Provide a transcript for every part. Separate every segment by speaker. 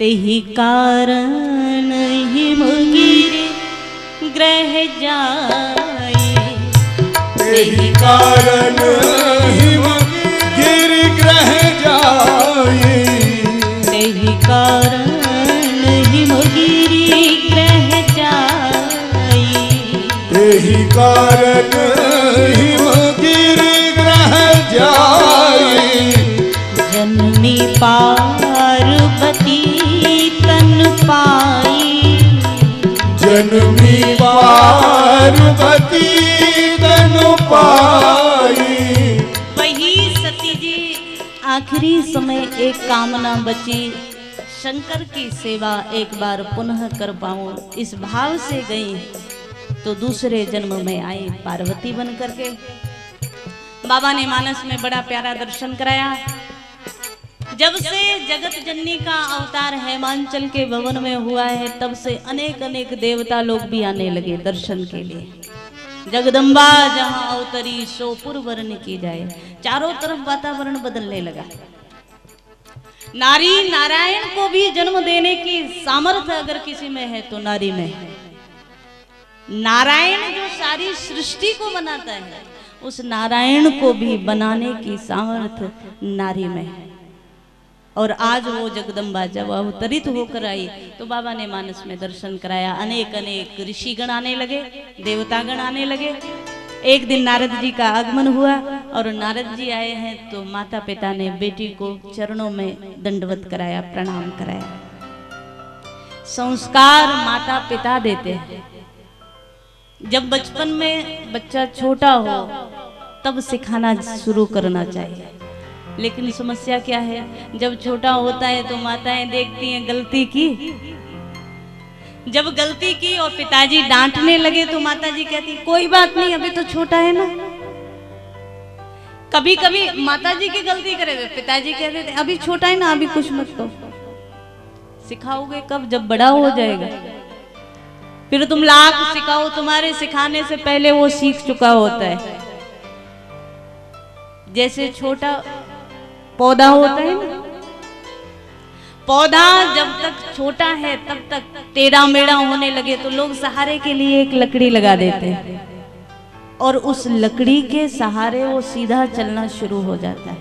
Speaker 1: तेहि कारण हिमगिरि ग्रह जाए,
Speaker 2: तेहि कारण हिमगिरि ग्रह जाए,
Speaker 1: तेहि कारण हिमगिरि ग्रह जाए,
Speaker 2: तेहि कारण हिमगिरि ग्रह जाए।
Speaker 1: जननी पार्वती तन पाई,
Speaker 2: जननी पार्वती तन पाई।
Speaker 1: वही सती जी आखिरी समय एक कामना बची, शंकर की सेवा एक बार पुनः कर पाऊं, इस भाव से गई तो दूसरे जन्म में आई पार्वती बन करके। बाबा ने मानस में बड़ा प्यारा दर्शन कराया। जब से जगत जननी का अवतार हेमांचल के भवन में हुआ है, तब से अनेक अनेक देवता लोग भी आने लगे दर्शन के लिए। जगदम्बा जहां अवतरी सो पुरवर्ण की जाए, चारों तरफ वातावरण बदलने लगा। नारी नारायण को भी जन्म देने की सामर्थ्य अगर किसी में है तो नारी में है। नारायण जो सारी सृष्टि को बनाता है, उस नारायण को भी बनाने की सामर्थ्य नारी में है। और आज वो जगदम्बा जब अवतरित होकर आई तो बाबा ने मानस में दर्शन कराया। अनेक अनेक ऋषिगण आने लगे, देवतागण आने लगे। एक दिन नारद जी का आगमन हुआ और नारद जी आए हैं तो माता पिता ने बेटी को चरणों में दंडवत कराया, प्रणाम कराया। संस्कार माता पिता देते हैं। जब बचपन में बच्चा छोटा हो तब सिखाना शुरू करना चाहिए, लेकिन समस्या क्या है, जब छोटा होता है तो माताएं देखती हैं गलती की, जब गलती की और पिताजी डांटने लगे तो माताजी कहती कोई बात नहीं, अभी तो छोटा है ना। कभी कभी माताजी की गलती करे तो पिताजी कहते थे अभी छोटा है ना, अभी कुछ मत करो। सिखाओगे कब, जब बड़ा हो जाएगा। फिर तुम लाख सिखाओ, तुम्हारे सिखाने से पहले वो सीख चुका होता है। जैसे छोटा पौधा होता है ना, पौधा जब तक छोटा है तब तक टेढ़ा मेढ़ा होने लगे तो लोग सहारे के लिए एक लकड़ी लगा देते हैं और उस लकड़ी के सहारे वो सीधा चलना शुरू हो जाता है।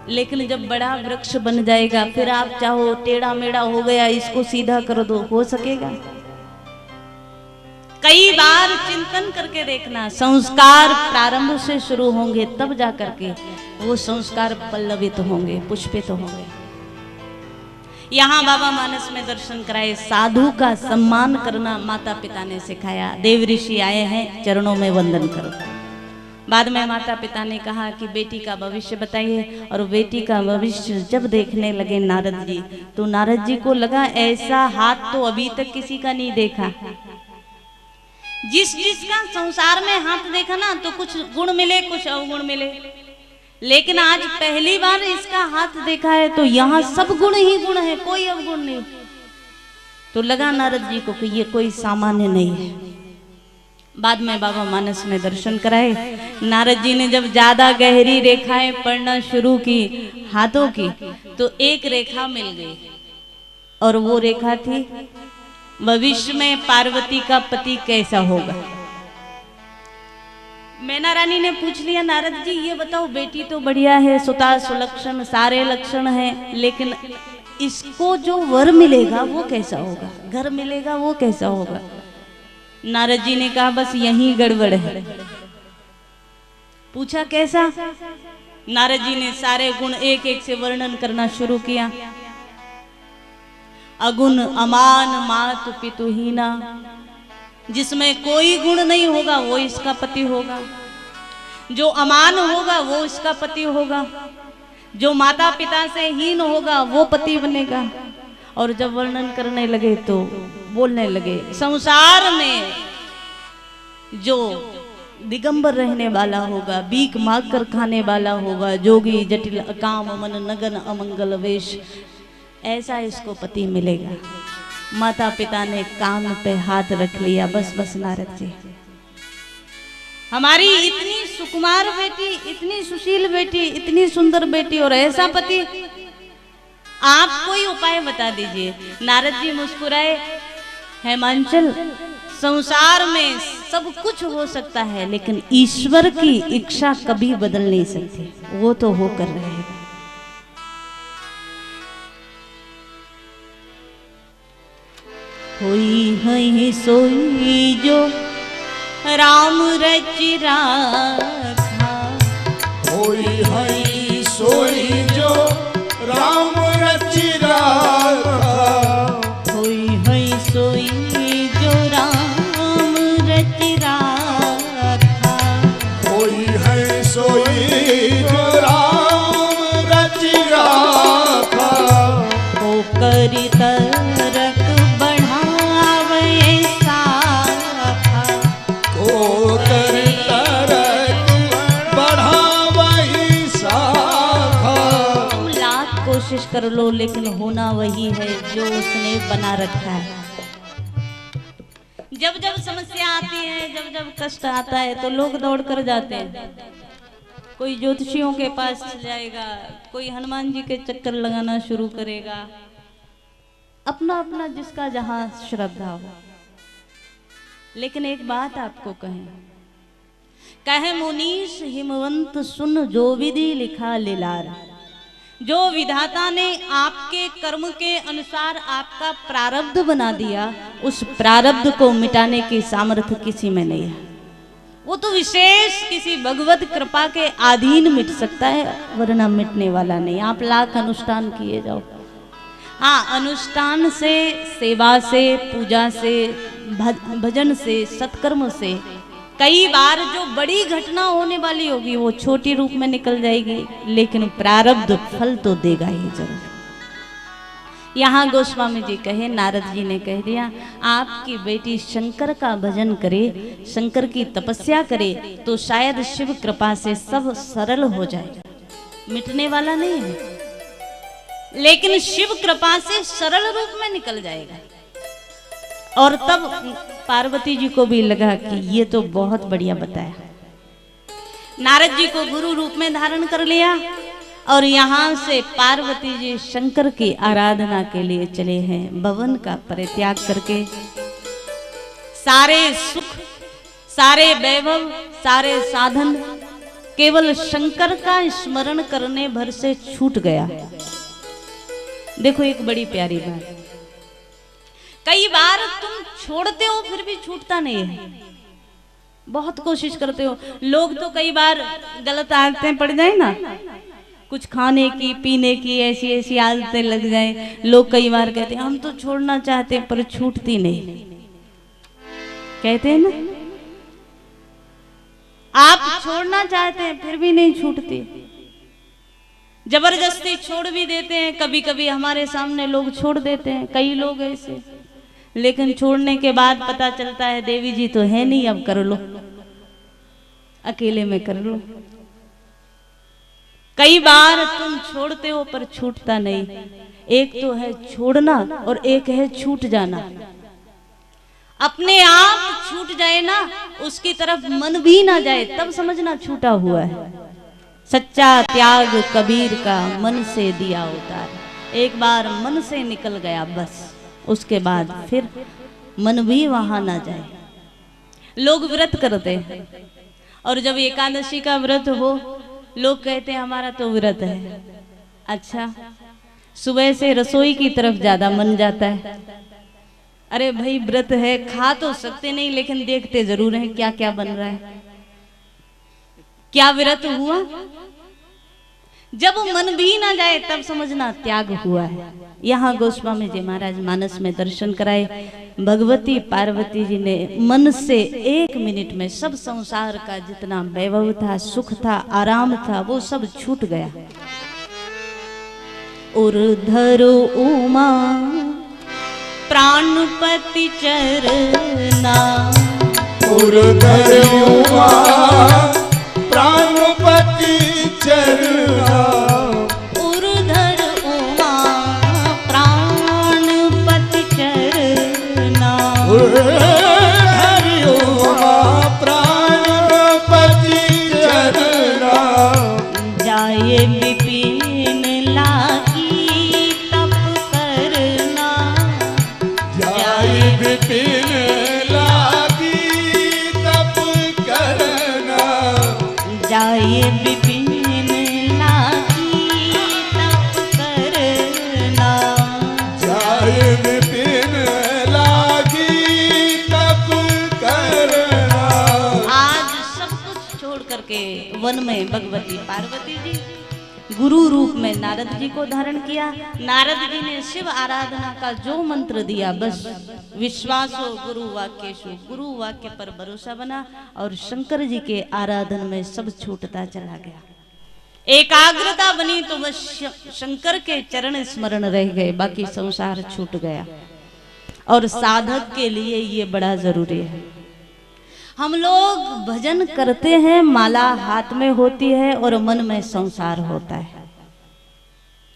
Speaker 1: लेकिन जब बड़ा वृक्ष बन जाएगा फिर आप चाहो टेढ़ा मेढ़ा हो गया इसको सीधा कर दो, हो सकेगा? कई बार चिंतन करके देखना। संस्कार प्रारंभ से शुरू होंगे तब जा करके वो संस्कार पल्लवित होंगे, पुष्पित होंगे। यहाँ बाबा मानस में दर्शन कराए। साधु का सम्मान करना माता पिता ने सिखाया। देव ऋषि आए हैं, चरणों में वंदन करो। बाद में माता पिता ने कहा कि बेटी का भविष्य बताइए, और बेटी का भविष्य जब देखने लगे नारद जी तो नारद जी को लगा ऐसा हाथ तो अभी तक किसी का नहीं देखा। जिसका संसार में हाथ देखा ना तो कुछ गुण मिले कुछ अवगुण मिले, लेकिन आज पहली बार इसका हाथ देखा है तो यहाँ सब गुण ही गुण है, कोई अवगुण नहीं। तो लगा नारद जी को कि ये कोई सामान्य नहीं है। बाद में बाबा मानस में दर्शन कराए। नारद जी ने जब ज्यादा गहरी रेखाएं पढ़ना शुरू की हाथों की तो एक रेखा मिल गई, और वो रेखा थी भविष्य में पार्वती का पति कैसा होगा। मैना रानी ने पूछ लिया नारद जी ये बताओ, बेटी तो बढ़िया है, सुता सुलक्षण सारे लक्षण हैं, लेकिन इसको जो वर मिलेगा वो कैसा होगा, घर मिलेगा वो कैसा होगा। नारद जी ने कहा बस यही गड़बड़ है। पूछा कैसा? नारद जी ने सारे गुण एक एक से वर्णन करना शुरू किया। अगुण अमान मात पितुहीना, जिसमें कोई गुण नहीं होगा वो इसका पति होगा। जो अमान होगा वो इसका पति होगा। जो माता पिता से हीन होगा वो पति बनेगा। और जब वर्णन करने लगे तो बोलने लगे संसार में जो दिगंबर रहने वाला होगा, भीख मांग कर खाने वाला होगा, जोगी जटिल अकाम मन नगन अमंगल वेश, ऐसा इसको पति मिलेगा। माता पिता ने कान पे हाथ रख लिया। बस बस नारद जी, हमारी इतनी सुकुमार बेटी, इतनी सुशील बेटी, इतनी सुंदर बेटी और ऐसा पति। आप कोई उपाय बता दीजिए। नारद जी मुस्कुराए, हेमांचल, संसार में सब कुछ हो सकता है लेकिन ईश्वर की इच्छा कभी बदल नहीं सकती, वो तो होकर रहेगा। होई है सोई जो राम रचि राखा,
Speaker 2: होई है सोई जो राम रचि राखा,
Speaker 1: होई है सोई जो राम रचि राखा,
Speaker 2: होई है सोई जो राम रचि राखा,
Speaker 1: को करी तरक बढ़ावे साखा,
Speaker 2: को करी तरक बढ़ावई साखा।
Speaker 1: तुम लाख कोशिश कर लो लेकिन होना वही है जो उसने बना रखा है। जब जब समस्या आती है, जब जब कष्ट आता है तो लोग दौड़ कर जाते हैं। कोई ज्योतिषियों के पास जाएगा, कोई हनुमान जी के चक्कर लगाना शुरू करेगा, अपना अपना जिसका जहां श्रद्धा हो। लेकिन एक बात आपको कहे मुनीश हिमवंत सुन जो विधि लिखा लीलार, जो विधाता ने आपके कर्म के अनुसार आपका प्रारब्ध बना दिया, उस प्रारब्ध को मिटाने की सामर्थ्य किसी में नहीं है। वो तो विशेष किसी भगवत कृपा के अधीन मिट सकता है, वरना मिटने वाला नहीं। आप लाख अनुष्ठान किए जाओ, हाँ, अनुष्ठान से, सेवा से, पूजा से, भजन से, सत्कर्म से कई बार जो बड़ी घटना होने वाली होगी वो छोटी रूप में निकल जाएगी, लेकिन प्रारब्ध फल तो देगा ही जरूर। यहाँ गोस्वामी जी कहे, नारद जी ने कह दिया, आपकी बेटी शंकर का भजन करे, शंकर की तपस्या करे तो शायद शिव कृपा से सब सरल हो जाए। मिटने वाला नहीं है लेकिन शिव कृपा से सरल रूप में निकल जाएगा। और तब पार्वती जी को भी लगा कि ये तो बहुत बढ़िया बताया। नारद जी को गुरु रूप में धारण कर लिया और यहाँ से पार्वती जी शंकर की आराधना के लिए चले हैं। भवन का परित्याग करके सारे सुख, सारे वैभव, सारे साधन केवल शंकर का स्मरण करने भर से छूट गया। देखो एक बड़ी प्यारी बात, कई बार तुम छोड़ते हो फिर भी छूटता नहीं है। बहुत कोशिश करते हो, लोग तो कई बार गलत आदतें पड़ जाए ना, कुछ खाने की, पीने की, ऐसी ऐसी आदतें लग जाए, लोग कई बार कहते हैं हम तो छोड़ना चाहते हैं पर छूटती नहीं। कहते हैं ना, आप छोड़ना चाहते हैं फिर भी नहीं छूटती, जबरदस्ती छोड़ भी देते हैं। कभी कभी हमारे सामने लोग छोड़ देते हैं, कई लोग ऐसे, लेकिन छोड़ने के बाद पता चलता है देवी जी तो है नहीं, अब कर लो, अकेले में कर लो। कई बार तुम छोड़ते हो पर छूटता नहीं। एक तो है छोड़ना और एक है छूट जाना। अपने आप छूट जाए ना, उसकी तरफ मन भी ना जाए, तब समझना छूटा हुआ है। सच्चा त्याग कबीर का मन से दिया उतार। एक बार मन से निकल गया बस, उसके बाद फिर मन भी वहां ना जाए। लोग व्रत करते हैं और जब एकादशी का व्रत हो, लोग कहते हैं हमारा तो व्रत है। अच्छा, सुबह से रसोई की तरफ ज्यादा मन जाता है। अरे भाई व्रत है, खा तो सकते नहीं लेकिन देखते जरूर हैं क्या क्या बन रहा है, क्या व्रत हुआ। जब मन भी ना जाए तब समझना त्याग हुआ है। यहाँ गोस्वामी जी महाराज मानस में दर्शन कराए, भगवती पार्वती जी ने मन से 1 मिनट में सब संसार का जितना वैभव था, सुख था, आराम था, वो सब छूट गया। उर्धरो उमा प्राणपति चरना,
Speaker 2: उर्धरो उमा प्राणपति चरना,
Speaker 1: उर्धर उमा प्राणपति चरना,
Speaker 2: उर्धर उमा प्राणपति चरना,
Speaker 1: जाए विपिन लागी वन में भगवती पार्वती जी गुरु रूप में नारद जी को धारण किया। नारद जी ने शिव आराधना का जो मंत्र दिया, बस विश्वासो गुरु वाक्येषु, गुरु वाक्य पर भरोसा बना और शंकर जी के आराधन में सब छूटता चला गया। एकाग्रता बनी तो बस शंकर के चरण स्मरण रह गए, बाकी संसार छूट गया। और साधक के लिए ये बड़ा जरूरी है। हम लोग भजन करते हैं, माला हाथ में होती है और मन में संसार होता है।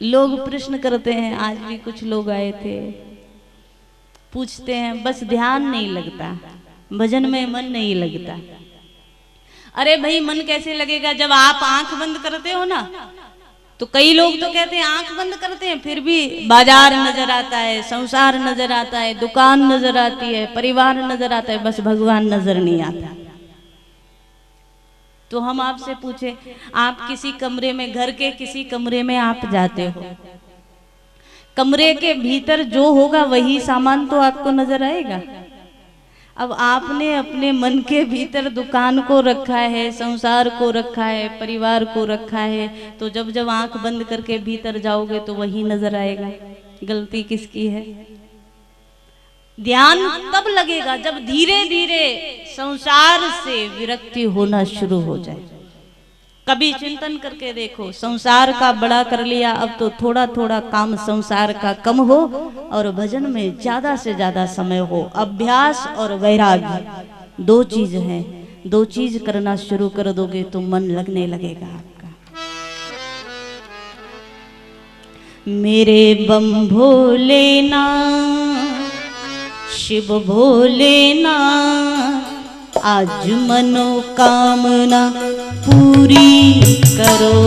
Speaker 1: लोग प्रश्न करते हैं, आज भी कुछ लोग आए थे, पूछते हैं बस ध्यान नहीं लगता, भजन में मन नहीं लगता। अरे भाई मन कैसे लगेगा जब आप आंख बंद करते हो ना। तो कई लोग तो कहते हैं आंख बंद करते हैं फिर भी बाजार नजर आता है, संसार नजर आता है, दुकान नजर आती है, परिवार नजर आता है, बस भगवान नजर नहीं आता। तो हम आपसे पूछे, आप किसी कमरे में, घर के किसी कमरे में आप जाते हो, कमरे के भीतर जो होगा वही सामान तो आपको नजर आएगा। अब आपने अपने मन के भीतर दुकान को रखा है, संसार को रखा है, परिवार को रखा है, तो जब जब आंख बंद करके भीतर जाओगे तो वही नजर आएगा। गलती किसकी है? ध्यान तब लगेगा जब धीरे धीरे संसार से विरक्ति होना शुरू हो जाए। कभी चिंतन करके देखो, संसार का बड़ा कर लिया, अब तो थोड़ा थोड़ा काम संसार का कम हो और भजन में ज्यादा से ज्यादा समय हो। अभ्यास और वैराग्य दो चीज हैं, दो चीज करना शुरू कर दोगे तो मन लगने लगेगा आपका। मेरे बम भोलेना शिव भोलेना, आज मनोकामना पूरी करो।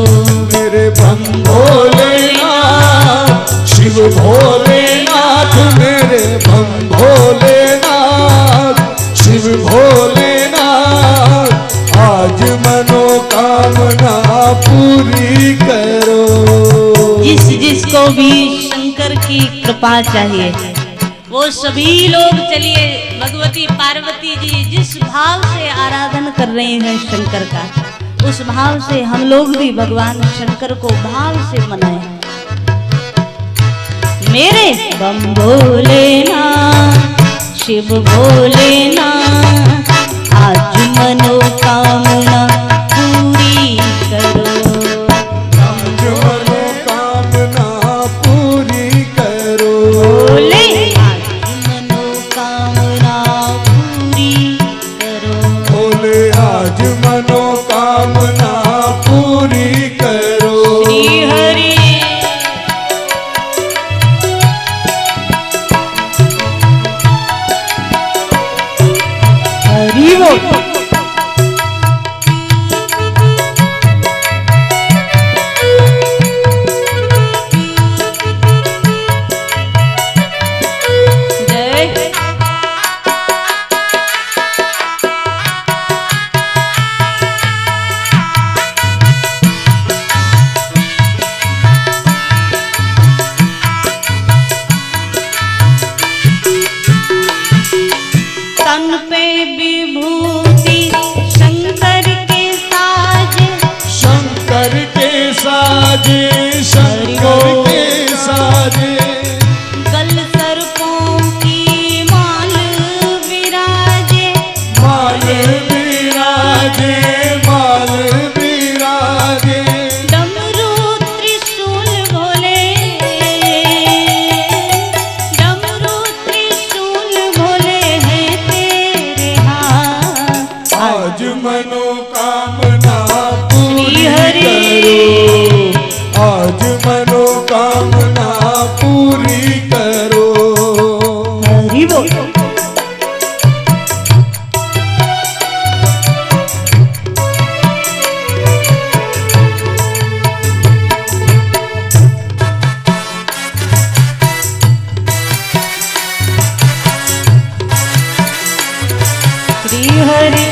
Speaker 2: मेरे बम भोलेनाथ शिव भोलेनाथ, मेरे बम भोलेनाथ शिव भोलेनाथ, आज मनोकामना पूरी करो।
Speaker 1: जिसको भी शंकर की कृपा चाहिए वो सभी लोग चलिए, भगवती पार्वती जी जिस भाव से आराधन कर रहे हैं शंकर का, उस भाव से हम लोग भी भगवान शंकर को भाव से मनाएं। मेरे बम भोलेनाथ शिव भोलेनाथ, आज मनोकामना पूरी करो।
Speaker 2: आज मनोकामना पूरी करो।
Speaker 1: भोले आज मनोकामना पूरी करो।
Speaker 2: भोले आज मनोकामना पूरी करो।
Speaker 1: श्री हरि हरि बोल। तन पे विभूति शंकर के साज,
Speaker 2: शंकर के साजे, शंकर के साजे,
Speaker 1: गल सर्पों की माल विराजे,
Speaker 2: माल विराजे, माल विराजे,
Speaker 1: डमरू त्रिशूल भोले, डमरू त्रिशूल भोले हैं तेरे हाथ।
Speaker 2: आज मनोकामना पूरी
Speaker 1: श्री हरि
Speaker 2: करो। आज मनोकामना पूरी करो।
Speaker 1: हरि बोल। श्री हरि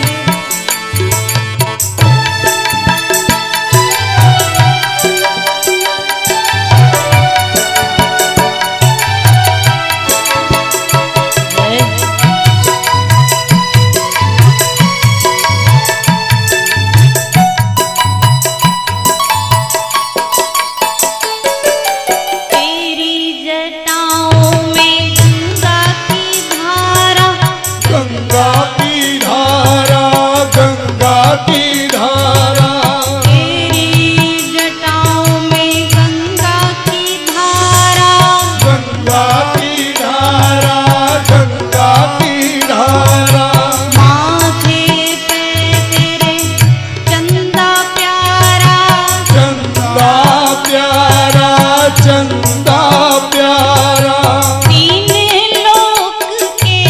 Speaker 2: का प्यारा।
Speaker 1: तीन लोक के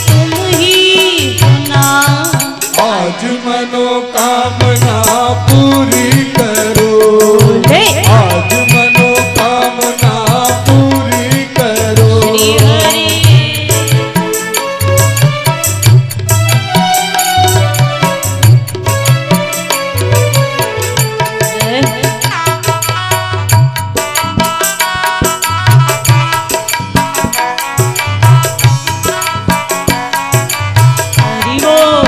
Speaker 1: तुम ही हो ना।
Speaker 2: आज मनोकामना पूरी करो, आज मनोकामना पूरी करो।
Speaker 1: श्री हरि हरि बोल।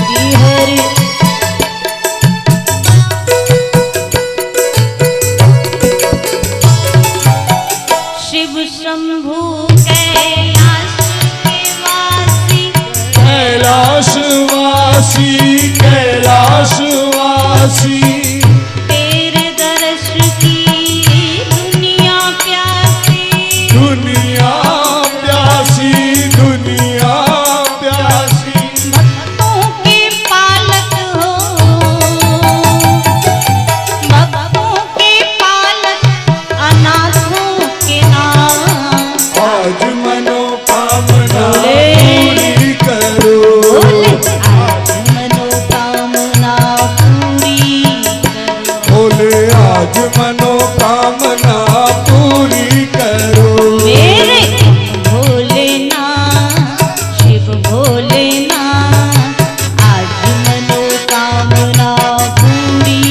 Speaker 1: श्री हरि शिव शंभु कैलाश के वासी,
Speaker 2: कैलाशवासी कैलाशवासी,
Speaker 1: तेरे दर्श की दुनिया प्यासी।
Speaker 2: दुनिया प्यासी दुनिया प्यासी।
Speaker 1: भक्तों के पालक हो, भक्तों के पालक, अनाथों के नाम।
Speaker 2: आज मनोकामना
Speaker 1: बोले।
Speaker 2: पूरी करो,
Speaker 1: आज मनोकामना पूरी करो।
Speaker 2: बोले आज मनोकामना पूरी करो।
Speaker 1: मेरे भोलेनाथ शिव भोलेनाथ, आज मनोकामना पूरी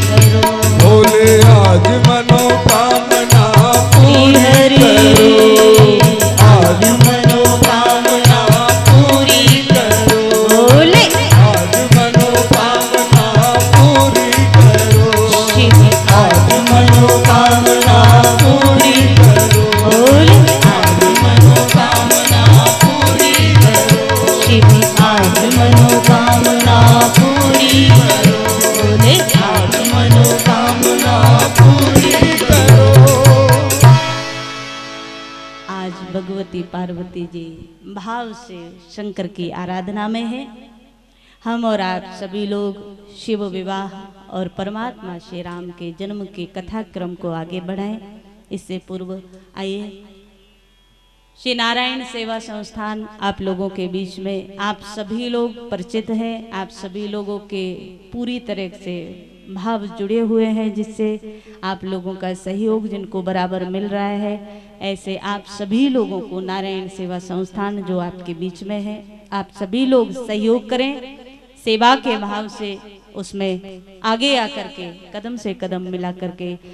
Speaker 1: करो।
Speaker 2: बोले आज मनोकामना
Speaker 1: श्री
Speaker 2: पूरी
Speaker 1: हरि
Speaker 2: करो,
Speaker 1: आज मनोकामना पूरी करो। बोले
Speaker 2: आज मनोकामना पूरी करो,
Speaker 1: शिव आज मनोकामना पूरी करो। बोले आज मनोकामना पूरी करो। शिव आज मनोकामना पूरी करो। बोले आज मनोकामना पूरी
Speaker 2: करो।
Speaker 1: आज भगवती पार्वती जी भाव से शंकर की आराधना में है। हम और आप सभी लोग शिव विवाह और परमात्मा श्री राम के जन्म के कथाक्रम को आगे बढ़ाएं। इससे पूर्व आइए श्री नारायण सेवा संस्थान आप लोगों के बीच में आप सभी लोग परिचित हैं। आप सभी लोगों के पूरी तरह से भाव जुड़े हुए हैं, जिससे आप लोगों का सहयोग जिनको बराबर मिल रहा है, ऐसे आप सभी लोगों को नारायण सेवा संस्थान जो आपके बीच में है, आप सभी लोग सहयोग करें सेवा के भाव से, उसमें आगे आकर के कदम से कदम मिला करके